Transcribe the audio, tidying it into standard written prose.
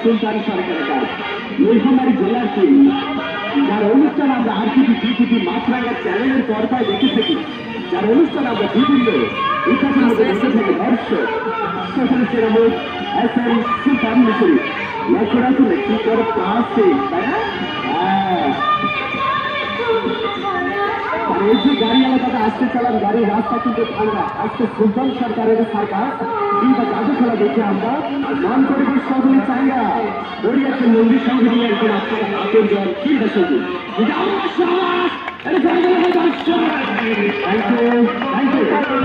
সুলতান সরকারের কাজ নীলফামারী জেলার সেই যার অনুষ্ঠান আমরা আরটিভি টিভি মাছরাঙ্গা চ্যানেলের পর্দায় দেখে থাকি, যার অনুষ্ঠান আমরা বিভিন্ন ইতিহাসের মধ্যে দেখে থাকি দর্শক সেখানে সেরকম এসএম সুলতান মিশরি লক্ষ্য রাখুন কি করে পাশে তাই না। এই যে গাড়ি এলাকাটা আসতে চালান গাড়ির রাস্তা কিন্তু ঠান্ডা। আজকে সুলতান সরকারের সার্কাস কিংবা জাদু খেলা দেখে আমরা নাম পরিবেশ সহজে চাইয়া গড়িয়াছে মন্দির সঙ্গে নিয়ে একজন আপনার হাতের জল চিন্তা সঙ্গী থ্যাংক ইউ থ্যাংক ইউ।